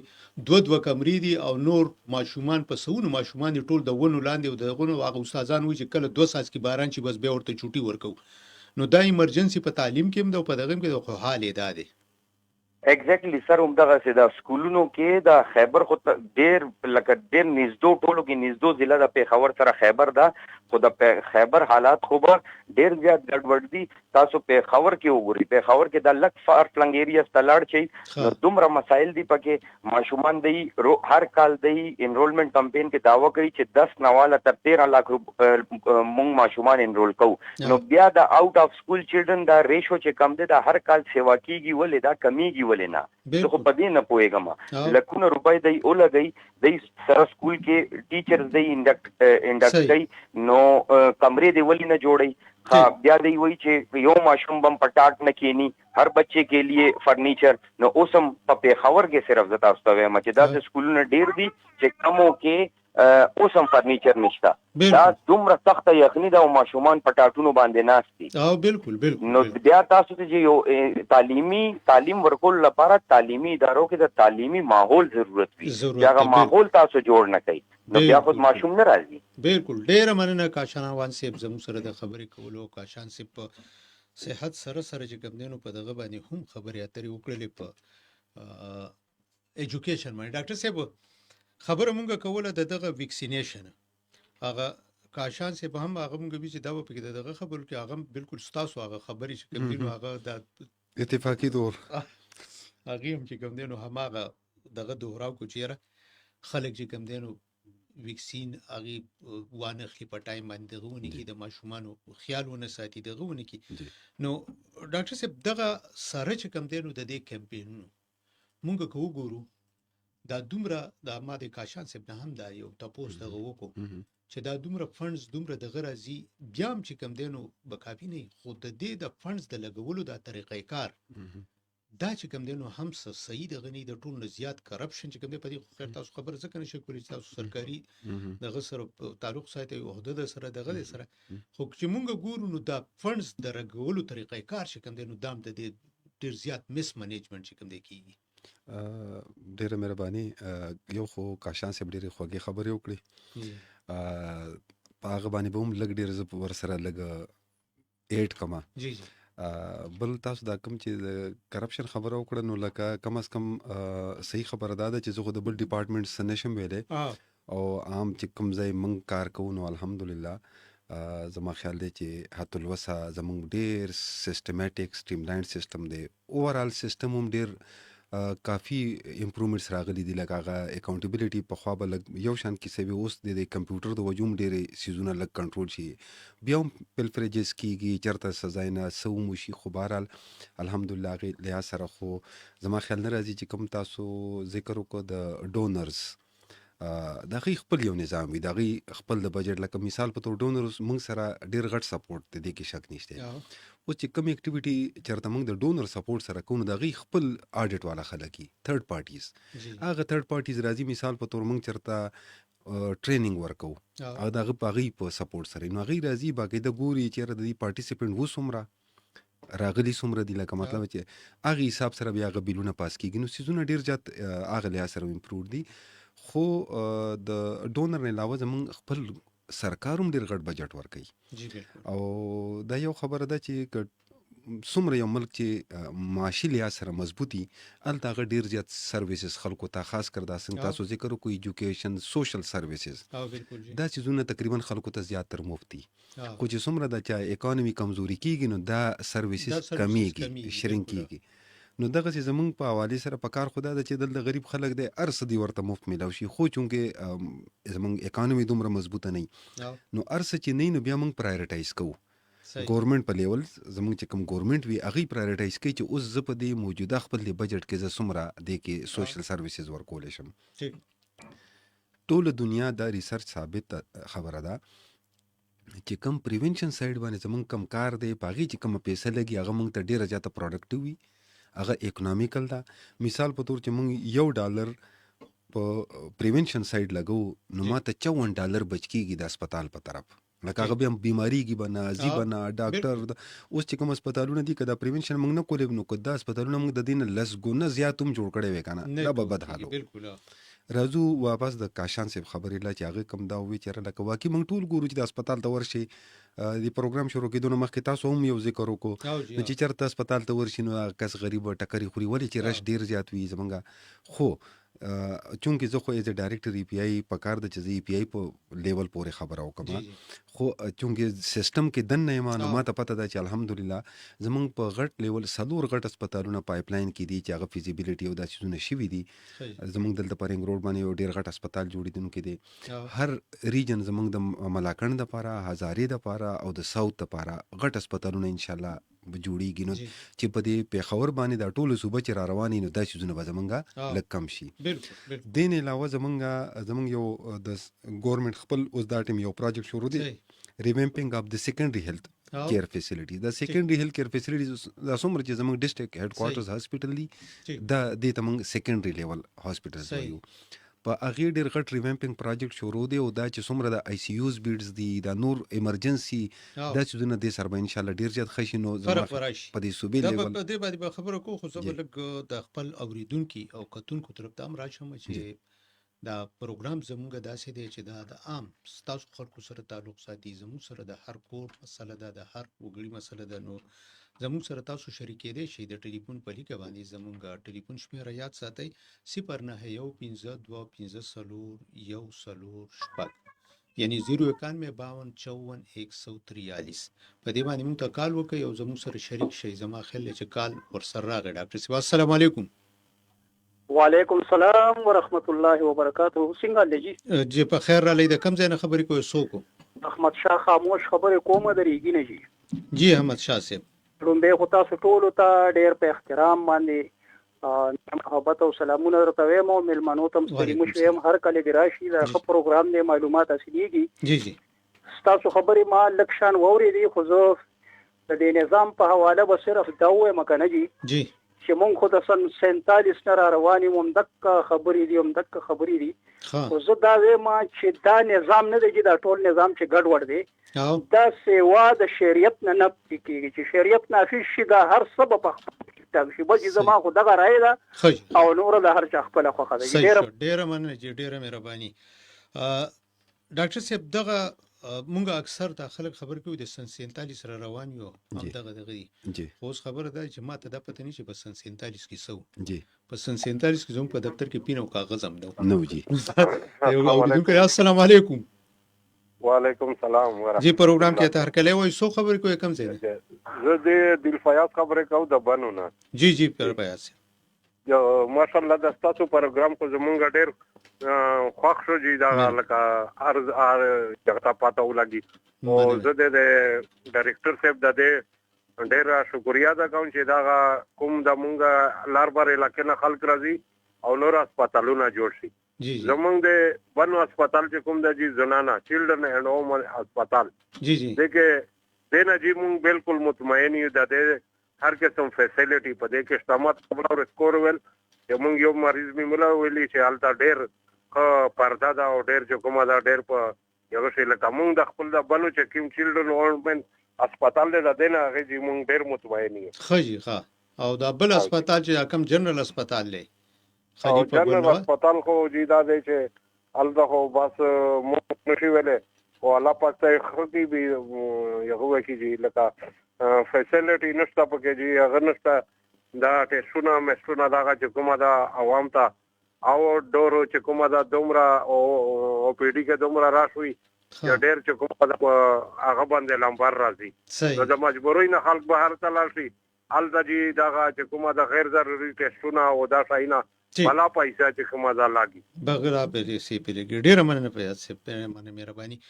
دوه کمرې دي او نور ماشومان په سونو ماشومان ټول د ونو لاندې او دغه هغه استادان وي چې کله 2 ساعت کې باران چې بس به ورته چوټي ورکو نو دا ایمرجنسي په تعلیم کې هم د په دغه کې خو حال ادا دي ایگزیکټلی سر همدغه سي دا سکولونو کې دا خیبر خو ډیر لکه ډیر نږدې ټولو کې نږدې ضلع د پیښور سره خیبر دا خو د خیبر حالات خو ډیر زیات ګډوډ دي تاسو پیښور کې وګورئ پیښور کې د لک فار فلنګ ایریاز ته لاړ شي دومره مسایل دي پکې ماشومان دی هر کال دی انرولمنٹ کمپین کې داوا کوي چې 10 نواله تر 13 लाख مونږ ماشومان انرول کوو نو بیا د آوټ اف سکول چلډرن دا ریشو چې کم دی دا هر کال سیوا کیږي ولې دا کمیږي ولې نه زه خو په دې نه پوهیږم لکونه روپۍ دی ولګي دی سره سکول کې ټیچرز دی انډکټ کوي نو کمرې دی ولې نه جوړي بیا دی وایي چې یو ماشوم بم پټاټ نه کینی هر بچے کے لیے فرنیچر نو اوسم په پیښور کې صرف زتا واستوي چې دا سکولونه ډیر دي چې کمو کې اوس هم فرنیچر نشته. بالکل. دا دومره سخته یخني ده او ماشومان په ټاټونو باندې ناست دي. بالکل بالکل. نو بیا تاسو ته چې یو تعلیم ورکول لپاره تعلیمي ادارو کې د تعلیمي ماحول ضرورت وي. هغه ماحول تاسو جوړ نه کړئ نو بیا خود ماشوم نه راځي. بالکل. ډېره مننه کاشان وان صاحب زموږ سره د خبرې کولو. کاشان صاحب په صحت سره سره چې کوم دینو په دغه باندې هم خبرې اترې وکړلې په ایجوکیشن باندې. ډاکټر صاحب خبره مونږه کوله د دغه ویکسینیشن، هغه کاشان صاحب هم هغه مونږ به چې دا په کې دغه خبرو کې هغه بالکل ستاسو هغه خبرې چې کوم دینو هغه د اتفاقی دور هغه هم چې کوم دینو هماغه دغه دوهراو کو چیرې خلک چې کوم دینو ویکسین هغه وانه خلی په ټایم باندې غوونه کې د ماشومانو خیال ونه ساتي د غوونه کې. نو ډاکټر صاحب دغه سره چې کوم دینو د دې کمپاینونو مونږ کو ګورو دا دومره د ما د کاشان صاحب نه هم دا یو تاسو دغه وکړو چې دا دومره فندز دومره د غرازي بیا هم چې کم دینو به کافي نه خو د دې د فندز د لګولو د طریقې کار دا چې کم دینو هم صحیح د غنی د ټول زیات کرپشن چې کم دی په دې خیر تاسو خبر ځکه نشئ کولی تاسو سرکاري دغه سره تعلق ساتي او عہده سره دغه سره خو چې مونږ ګورو نو دا فندز د لګولو طریقې کار چې کم دینو دام د دې ډیر زیات مس منیجمنت چې کم دی کیږي. ډیره مهرباني. یو خو کاشان صاحب ډیره خوږی خبرې وکړي په هغه باندې به هم لږ ډیر زه ورسره لږ ایډ کما. جی بل تاسو دا کوم چې د کرپشن خبره وکړه نو لکه کم از کم صحیح خبره ده چې زه خو د بل ډپارټمنټ څه نشم ویلی او عام چې کوم ځای موږ کار کوو نو الحمدلله زما خیال دی چې حتی الوسه زموږ ډیر سیسټمیټک سټریم لاین سیستم دی. اوورال سیستم هم ډیر کافی امپروومنټس راغلي دي. لکه هغه اکاونټیبلټي په خوا به لږ یو شان کیسې وي، اوس د کمپیوټر د وجوم ډېرې سیزونه لږ کنټرول شي، بیا هم پلفریجز کېږي چېرته سزا نه څه هم وشي. خو بهرحال الحمدلله هغې لحاظ سره خو زما خیال نه راځي چې کوم تاسو ذکر وکړو د ډونرز د هغې خپل یو نظام وي، د هغې خپل د بجټ لکه مثال په توګه ډونرز موږ سره ډېر غټ سپورټ دی، دې کې شک نشته. اوس چې کوم اکټیویټي چېرته موږ د ډونر سپورټ سره کوو نو د هغې خپل آډټ والا خلک وي، تھرډ پارټیز. هغه تھرډ پارټیز راځي مثال په توګه موږ چېرته ټریننګ ورکوو او د هغه په هغې په سپورټ سره نو هغې راځي باقاعده ګوري چېرته د دې پارټیسپینټ و څومره راغلي څومره دي، لکه مطلب چې هغې حساب سره بیا هغه بیلونه پاس کېږي. نو څیزونه ډېر زیات هغه لحاظ سره امپروቭ دي. خو د ډونر نه علاوه زموږ خپل سرکار هم ډېر غټ بجټ ورکوي او دا یو خبره ده چې څومره یو ملک چې معاشي لحاظ سره مضبوطي هلته هغه ډېر زیات سرویسز خلکو ته خاص کر دا څنګه تاسو ذکر وکړو ایجوکیشن سوشل سرویسز دا څیزونه تقریبا خلکو ته زیاتر مفت دي. خو چې څومره د چا اکانومي کمزوري کېږي نو دا سرویسز کمیږي شرنک کېږي. نو دغسې زمونږ په حوالې سره په کار خو دا ده چې دلته غریب خلک دی هر څه دي ورته مفت میلاو شي، خو چونکې زمونږ اکانومي دومره مضبوطه نه نو هر څه چې نه نو بیا موږ پرایورټایز کوو. ګورنمنټ په لیول زمونږ چې کوم ګورنمنټ وي هغې پرایورټایز کوي چې اوس زه په دې موجوده خپل د بجټ کې زه څومره دې کې سوشل سرویسز ورکولی شم. ټوله دنیا دا ریسرچ ثابت خبره ده چې کوم پریونشن سایډ باندې زمونږ کم کار دی په هغې چې کومه پیسه لګي هغه موږ ته ډېره زیاته پروډکټیو وي، هغه اکنامیکل ده. مثال په طور چې موږ $1 په پریونشن سایډ لګو نو ماته $54 بچ کېږي د اسپتال په طرف، لکه هغه بیا بیماریږي به نه ځي به نه ډاکټر. اوس چې کوم اسپتالونه دي که دا پریونشن موږ نه کولی نو که دا اسپتالونه موږ د دې نه 10 ګونه زیات هم جوړ کړی وی که نه دا به بد حال و. راځو واپس د کاشان صاحب خبرې لا چې هغه کوم دا ووی چې لکه واقعي موږ ټول ګورو چې د اسپتال ته ورشي د پروګرام شروع کېدو نه مخکې تاسو هم یو ذکر وکړو نو چې چېرته اسپتال ته ورشي نو هغه کس غریب ټکرې خوري ولې چې رش ډېر زیات وي زمونږ. خو چونکې زه خو ایز ا ډایرکټر ای پی آی په کار ده چې زه ای پی آی په لیول پورې خبره وکړم، خو چونکې سیسټم کې دننه یم نو ماته پته ده چې الحمدلله زمونږ په غټ لیول 4 غټ اسپتالونه پایپ لاین کې دي چې هغه فیزیبیلیټي او دا څیزونه شوي دي. زمونږ دلته په رنګ روډ باندې یو ډېر غټ اسپتال جوړېدونکی دی، هر ریجن زمونږ د ملاکنډ دپاره، هزارې دپاره او د ساوت دپاره غټ اسپتالونه انشاءالله جوړیږي. نو چې په دې پیښور باندې دا ټولو صوبه چې را روانې نو دا څیزونه به زمونږ لږ کم شي. دې نه علاوه زمونږ یو د ګورنمنټ خپل اوس دا ټیم یو پروجیکټ شروع دی ریویمپینګ اف د سیکنډري هیلث کیر فیسیلیټي. دا سیکنډري هیلث کیر فیسیلیټیز دا څومره چې زمونږ ډسټرکټ هیډ کوارټرز هاسپټل دي دا دې ته موږ سیکنډري لیول هاسپټلز وایو. په هغې ډېر غټ ریویمپینګ پروجیکټ شروع دی او دا چې څومره د آی سی یوز بیډز دي دا نور ایمرجنسي دا څیزونه دې سره به انشاءالله ډېر زیات ښه شي نو زما په دې صوبې دا لیول په دې باندې به خبره کوو خو زه به لږ د خپل اوریدونکي او کتونکو طرف ته هم راشم چې دا پروګرام زمونږ داسې دی چې دا د عام ستاسو خلکو سره تعلق ساتي زموږ سره د هر کور مسله ده د هر وګړي مسله ده نو زموږ سره تاسو شریکېدی شئ د ټلیفون په لیکه باندې زمونږ ټلیفون شمیره یاد ساتئ 0915241046 یعنی 09152541143 په دې باندې موږ ته کال وکړئ او زموږ سره شریک شئ زما خیال دی چې کال ورسره راغی ډاکټر صاحب السلام علیکم وعلیکم السلام ورحمت الله وبرکاته څنګه لږی جی په خیر را لید کم ځای نه خبرې کوی سوکو احمد شاه خاموش خبرې کومه درېږي نه جی احمد شاه صاحب لومبه خو تاسو ټول ته ډېر په احترام باندې محبت او سلامونه درته وایم او ملمنو ته ستړي مشوم هر کله دی راشي دا ښه پروګرام دی معلومات حاصلېږي جی تاسو خبرې ما لکشان ووري خو زه د دې نظام په حواله به صرف دا وایم کنه جی چې مونږ خو د سن 47 نه رواني ممدک خبرې دي خو زه دا وایم چې دا نظام نه دی چې دا ټول نظام چې ګډوډ دی دا سیوا د شریعت نه کیږي چې شریعت نافذ شي دا هر سبب شي بلکې زما خو دغه رائے ده او نور د هر چا خپل خوښه ده ډیره مننه چې ډیره مهرباني ډاکټر صاحب دغه مونږ اکثر د خلک خبر کوي د سن 47 سره روان یو هم دغه خو اوس خبره ده چې ما ته د پته نشي په سن 47 کې سو په سن 47 کې زموږ په دفتر کې پینو کاغذ هم نو جی السلام علیکم وعلیکم السلام جی پروګرام کې ته هر کله وای سو خبر کوی کم ځای زه د دل فیاض خبرې کوم د بنو نه جی پر فیاض ماشاءالله د تاسو پروګرام کو زمونږ ډېر خوښ شو جی دا لکه ارز جگتا پاته ولګي او زه د ډایرکټر صاحب د ډېر شکریا ادا کوم چې دا کوم د مونږ لاربر علاقې نه خلک راځي او نور هسپتالونه جوړ شي زمونږ د بنو هسپتال چې کوم د جی زنانا چلډرن اینڈ ہوم هسپتال دغه دنه جی مونږ بالکل مطمئن یو د هر قسم فیسیلیټي په دې کې شتمت خبر او سکور ول چې مونږ یو مریض می ملا ویلی چې حالت ډېر پردا دا او ډېر چې کومه دا ډېر په یو شی لکه مونږ د خپل د بنو چې کوم چلډرن هوم هسپتال د دنه هغه جی مونږ ډېر مطمئن یو ښه او دا بل هسپتال چې کوم جنرال هسپتال دی جنرال هسپتال خو جی دا دی چې الته خو بس مونږ نشي ویلې او الله پاک ته خرتي به یو وکی جی لکه فیسیلیټي نشته پکې جی هغه نشته دا ټیسټونه مستونه دا چې کومه دا عوام ته او ډورو چې کومه دا دومره او پی ډی کې دومره راشوي چې ډېر چې کومه دا هغه باندې لمبر راځي نو د مجبورۍ نه خلک بهر ته لاړ شي الته جی دا چې کومه دا غیر ضروري ټیسټونه او دا شاینا بلا پیسې چې کومه دا لاګي بغیر پیسې پیلګي ډېر مننه پیسې مننه مهرباني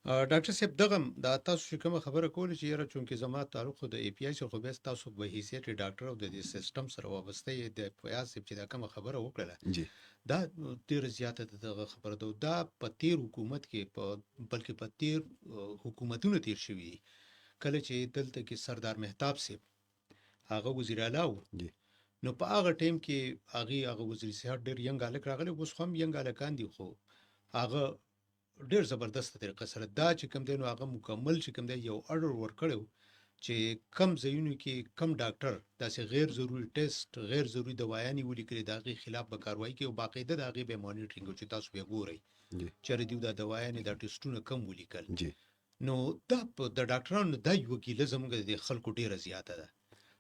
ډاکټر صاحب دغه دا تاسو کوم خبره کول چې یاره چونکه زما تعلق د ای پی آی سره خو به تاسو په حیثیت ډاکټر او د سیستم سره وابسته د پیاس چې دا کوم خبره وکړه دا ډیر زیاته دغه خبره ده دا په تیر حکومت کې بلکې په تیر حکومتونو تیر شوی کله چې دلته کې سردار مهتاب صاحب هغه وزیر اعلی و نو په هغه ټیم کې هغه وزیر صحت ډیر ینګ الک راغلی اوس هم ینګ الکان دي خو هغه ډیر زبردست طریقه سره دا چې کوم دی نو هغه مکمل چې کوم دی یو اډر ورکړو چې کم ځایونو کې کم ډاکټر داسې غیر ضروري ټیسټ غیر ضروري دوايانې ولیکلي د هغې خلاف به کاروایي کوي او باقاعده د هغې به مانیټرینګ چې تاسو به ګورئ چېرې دوی دا دوايانې دا ټیسټونه کم ولیکل نو دا د ډاکټرانو دا یوه ګیله زموږ د خلکو ډیره زیاته ده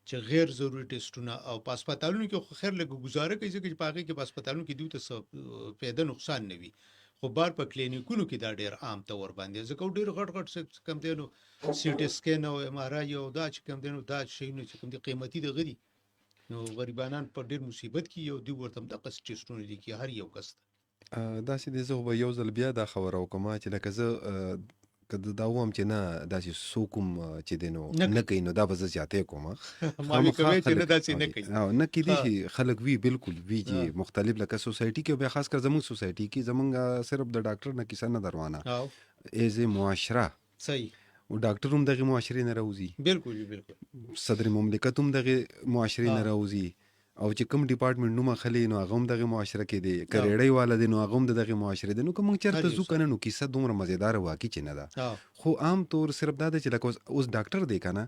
چې غیر ضروري ټیسټونه او په هسپتالونو کې خو خیر لږ ګزاره کوي ځکه چې په هغې کې په هسپتالونو کې دوی ته څه پیدا نقصان نه وي خو بار په کلینیکونو کې دا ډیر عام تور باندې ځکه ډیر غټ کم دی نو سی ټي سکین او ام ار آی او دا چې کم دی نو دا شیونه چې کم دی قیمتي د غری نو غریبانان په ډیر مصیبت کې یو دی ورته د قص ټیسټونه دي کې هر یو کس دا چې زه یو ځل بیا دا خبره وکم چې لکه زه کله دا ووم چې نه داسې څوک چې دی نو نه کوي نو دا به زه زیاتې کوم ما وی کوي چې نه داسې نه کوي نه کېدی شي خلک وی بالکل وی چې مختلف لکه سوسایټي کې بیا خاص کر زموږ سوسایټي کې زموږ صرف د ډاکټر نه کیسه نه دروانه ایز معاشره صحیح او ډاکټر هم دغه معاشرې نه راوځي بالکل صدر مملکت هم دغه معاشرې نه راوځي او چې کوم ډپارټمنټ نوم اخلي نو هغه هم دغه معاشره کې دی، که ریړۍ والا دی نو هغه هم دغه معاشره دی. نو که موږ چېرته ځو که نه نو کیسه دومره مزېداره واقع چې نه ده. خو عام طور صرف دا ده چې لکه اوس ډاکټر دی که نه،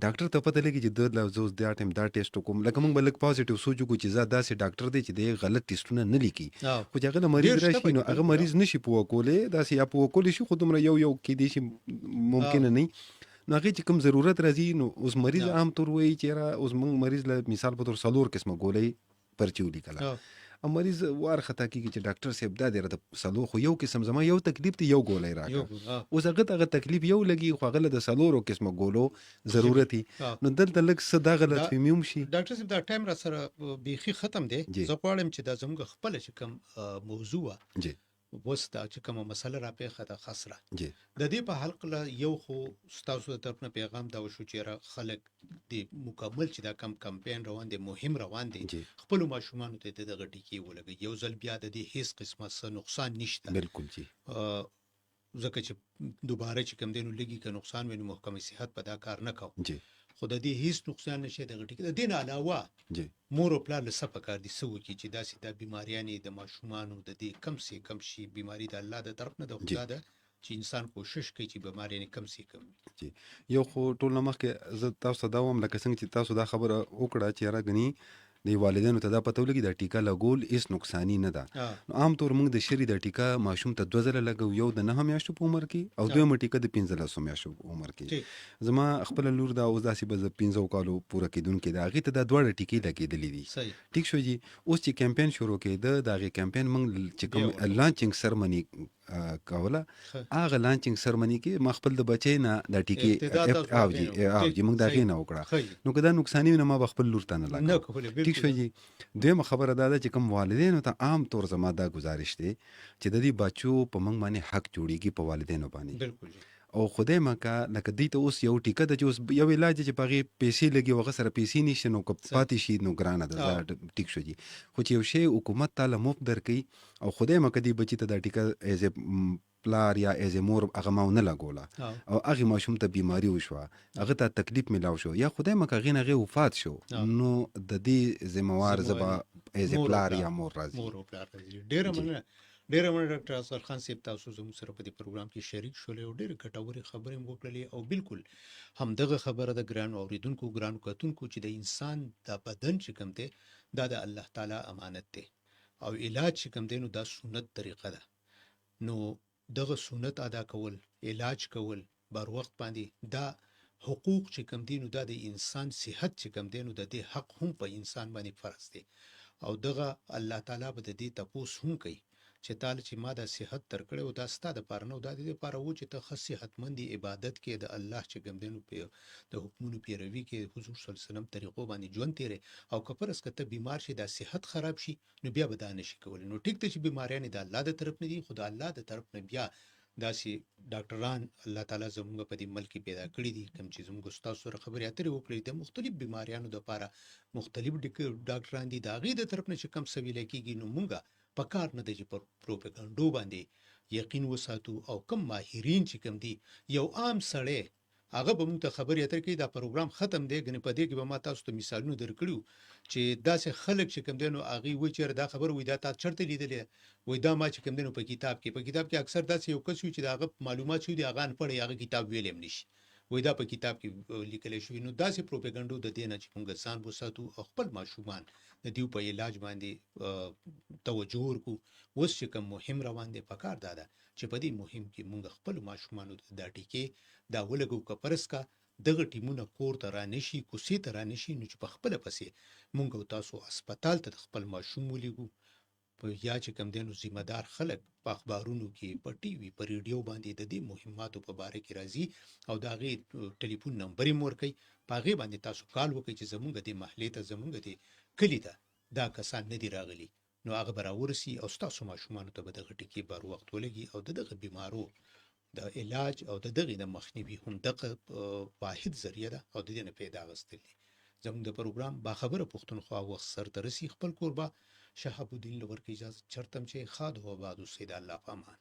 ډاکټر ته پته لګي چې د له زه اوس دا ټایم دا ټیسټ وکړم. لکه موږ به لږ پازیټیو سوچ وکړو چې زه داسې ډاکټر دی چې دی غلط ټیسټونه نه لیکي، خو چې هغه له مریض راشي نو هغه مریض نشي پوه کولی، داسې یا پوه کولی شي خو دومره یو کیدای شي ممکنه نه وي. نو هغې چې کوم ضرورت راځي نو اوس مریض عام طور وایي چې یاره اوس موږ مریض له مثال په طور 4 قسمه ګولۍ پرچې ولیکله، او مریض وارخطا کېږي چې ډاکټر صاحب دا دی راته 4 خو یو قسم زما یو تکلیف دی یو ګولۍ راکړه. اوس هغه ته هغه تکلیف یو لګي خو هغه له د 4 قسمه ګولو ضرورت وي. نو دلته لږ څه دا غلطفهمي هم شي. ډاکټر صاحب دا ټایم را سره بیخي ختم دی، زه غواړم چې دا زموږ خپله چې کوم موضوع وه اوس دا چې کومه مسله را پیښه ده خسره د دې په حلق له یو خو ستاسو د طرف نه پیغام دا وشو چې خلک د مکمل چې دا کم کمپین روان دی مهم روان دی خپلو ماشومانو ته د دغه ټیکې ولګوي، یو ځل بیا د دې هیڅ قسمه څه نقصان نشته. بالکل جی ځکه چې دوباره چې کوم دی نو لږي که نقصان وي نو محکمه صحت په دا کار نه کوو خو د دې هیڅ نقصان نشي دغه ټیکې. د دې نه علاوه مور او پلار له څه پکار دي څه وکړي چې داسې دا بیماریانې د ماشومانو د دې کم شي. بیماري د الله د طرف نه ده، خدا ده چې انسان کوشش کوي چې بیماریانې کم شي. یو خو ټول نه مخکې زه تاسو ته دا وایم لکه څنګه چې تاسو دا خبره وکړه چې یاره ګني د والدینو ته دا پته ولګي دا ټیکه لګول هیڅ نقصاني نه ده. نو عام طور موږ د شری د ټیکه ماشوم ته 2 ځله لګو، یو د 9 میاشتو په عمر کې او دویمه ټیکه د 15 میاشتو په عمر کې. زما خپل لور دا اوس داسې به 15 کالو پوره کېدونکې ده، هغې ته دا دواړه ټیکې لګېدلې دي. ټیک شو جي. اوس چې کمپین شروع کېده د هغې کمپین موږ چې کوم لانچینګ سرمني کوله هغه لانچینګ سرمني کې ما خپل د بچی نه د ټیکې او جی موږ دا غې نه وکړه. نو که دا نقصاني نه ما به خپل لور ته نه لګو. ټیک شو جي. دویمه خبره دا ده چې کوم والدینو ته عام طور زما دا گزارش دی چې د دې بچو په موږ باندې حق جوړیږي په والدینو باندې. بالکل. او خدای مکه لکه دوی ته اوس یو ټیکه ده چې اوس یو علاج چې په هغې پیسې لګي او هغه سره پیسې نشته نو که پاتې شي نو ګرانه ده. ټیک شو جي. خو چې یو شی حکومت تعالی مفت درکوي او خدای مکه دې بچي ته دا ټیکه ایز پلار یا ایز مور هغه ما نه لګوله او هغې ماشوم ته بیماري وشوه، هغه ته تکلیف میلاو شو یا خدای مکه هغې نه هغې وفات شو، نو د دې ذموار زه به ایز پلار یا مور راځي. ډیره مننه ډاکټر اظهر خان صاحب، تاسو زموږ سره په دې پروګرام کې شریک شولې او ډېرې ګټورې خبرې مو وکړلې. او بالکل همدغه خبره د ګرانو اوریدونکو ګرانو کتونکو چې د انسان د بدن چې کوم دی دا د الله تعالی امانت دی او علاج چې کوم دی نو دا سنت طریقه ده. نو دغه سنت ادا کول، علاج کول بر وخت باندې دا حقوق چې کوم دی نو دا د انسان صحت چې کوم دی نو د دې حق هم په انسان باندې فرض دی او دغه الله تعالی به د دې تپوس هم کوي چې تعالی چې ما دا صحت درکړی او دا ستا دپاره نه و، دا د دې دپاره و چې ته ښه صحتمند عبادت کې د الله چې کوم دی نو د حکمونو پیروي کې حضور صلی الله علیه وسلم طریقو باندې ژوند تېری او که فرض که ته بیمار شي دا صحت خراب شي نو بیا به دا نشي کولی. نو ټیک ته چې بیماریانې د الله د طرف نه دي خو د الله د طرف نه بیا داسې ډاکټران الله تعالی زموږ په دې ملک کې پیدا کړي دي کوم چې زموږ ستاسو سره خبرې اترې وکړي د مختلف بیماریانو دپاره مختلف ډاکټران دي، د هغې د طرف نه چې کوم څه ویلی کېږي نو مونږ په کار نه ده چې پر پروپاګانډو باندې یقین وساتو او کم ماهرین چې کوم دي یو عام سړی هغه به موږ ته خبرې اترې کوي. دا پروګرام ختم دی ګنې په دې کې به ما تاسو ته مثالونه درکړي چې داسې خلک چې کوم دی نو هغې وایي چې دا خبره وایي دا تا چېرته لیدلې وایي دا ما چې کوم دی نو په کتاب کې اکثر داسې یو کس وي چې د هغه معلومات شوي دي هغه انپړ هغه کتاب ویلی هم نشي وایي دا په کتاب کې لیکلی شوي. نو داسې پروپاګانډو د دې نه چې موږ ځان وساتو او خپل ماشومان د دوی په علاج باندې توجه ورکړو. اوس چې کوم مهم روان دی پکار دا ده چې په دې مهم کې موږ خپلو ماشومانو دا ټیکې دا ولګو که فرض که دغه ټیمونه کور ته رانشي کوڅې ته رانشي نو چې په خپله پسې موږ او تاسو هسپتال ته د خپل ماشوم ولیږو یا چې کوم دی نو ذمه دار خلک په اخبارونو کې په ټي وي په ریډیو باندې د دې مهماتو په باره کې راځي او د هغې ټلیفون نمبر یې ورکوي په هغې باندې تاسو کال وکړئ چې زموږ دې محلې ته زموږ دې کلي ته دا کسان نه دي راغلي نو هغه به راورسي او ستاسو ماشومانو ته به دغه ټکي بر وخت ولګي او د دغه بیمارو د علاج او د دغې د مخنیوي هم دغه واحد ذریعه ده او د دې نه پیدا اخیستل دي. زموږ د پروګرام باخبره پښتونخوا وخت سرته رسي. خپل کوربه شهاب الدین له ورکې اجازه چرتم چې خاد و آباد اوسئ د الله په امان.